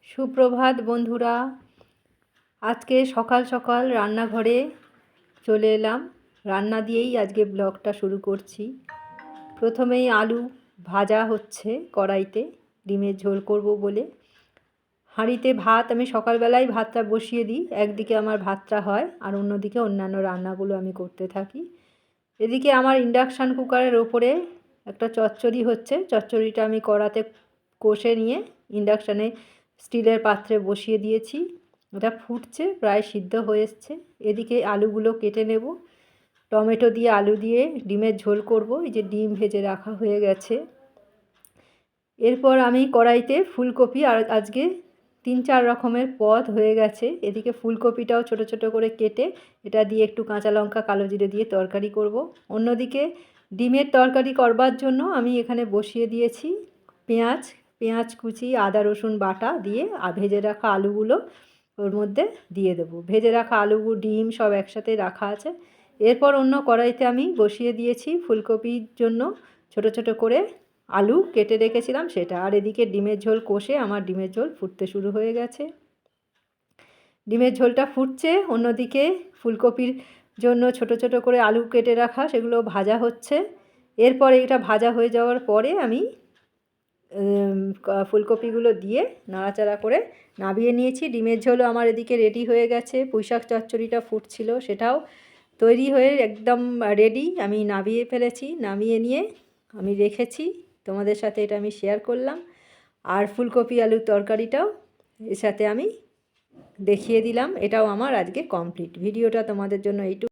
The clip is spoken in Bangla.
সুপ্রভাত বন্ধুরা। আজকে সকাল সকাল রান্নাঘরে চলে এলাম। রান্না দিয়েই আজকে ব্লগটা শুরু করছি। প্রথমেই আলু ভাজা হচ্ছে কড়াইতে, ডিমের ঝোল করব বলে। হাঁড়িতে ভাত, আমি সকালবেলায় ভাতটা বসিয়ে দিই, একদিকে আমার ভাতটা হয় আর অন্যদিকে অন্যান্য রান্নাগুলো আমি করতে থাকি। এদিকে আমার ইন্ডাকশান কুকারের ওপরে একটা চচ্চড়ি হচ্ছে। চচ্চড়িটা আমি কড়াতে কষে নিয়ে ইন্ডাকশানে স্টিলের পাত্রে বসিয়ে দিয়েছি। ওটা ফুটছে, প্রায় সিদ্ধ হয়ে এসছে। এদিকে আলুগুলো কেটে নেব। টমেটো দিয়ে আলু দিয়ে ডিমের ঝোল করব। এই যে ডিম ভেজে রাখা হয়ে গেছে। এরপর আমি কড়াইতে ফুলকপি, আর আজকে 3-4 রকমের পদ হয়ে গেছে। এদিকে ফুলকপিটাও ছোট ছোট করে কেটে এটা দিয়ে একটু কাঁচা লঙ্কা কালো জিরে দিয়ে তরকারি করব। অন্যদিকে ডিমের তরকারি করবার জন্য আমি এখানে বসিয়ে দিয়েছি পেঁয়াজ কুচি, আদা রসুন বাটা দিয়ে ভেজে রাখা আলুগুলো ওর মধ্যে দিয়ে দেবো। ভেজে রাখা আলু ডিম সব একসাথে রাখা আছে। এরপর অন্য কড়াইতে আমি বসিয়ে দিয়েছি ফুলকপির জন্য ছোট ছোট করে আলু কেটে রেখেছিলাম সেটা। আর এদিকে ডিমের ঝোল কষে আমার ডিমের ঝোল ফুটতে শুরু হয়ে গেছে। ডিমের ঝোলটা ফুটছে, অন্যদিকে ফুলকপির জন্য ছোট ছোট করে আলু কেটে রাখা সেগুলো ভাজা হচ্ছে। এরপরে এটা ভাজা হয়ে যাওয়ার পরে আমি ফুলকপিগুলো দিয়ে নাড়াচাড়া করে নামিয়ে নিয়েছি। ডিমের ঝোলও আমার এদিকে রেডি হয়ে গেছে। পুঁইশাক চচ্চড়িটা ফুটছিল, সেটাও তৈরি হয়ে একদম রেডি। আমি নামিয়ে ফেলেছি। নামিয়ে নিয়ে আমি রেখেছি, তোমাদের সাথে এটা আমি শেয়ার করলাম। আর ফুলকপি আলুর তরকারিটাও এর সাথে আমি দেখিয়ে দিলাম। এটাও আমার আজকে কমপ্লিট। ভিডিওটা তোমাদের জন্য এইটুকু।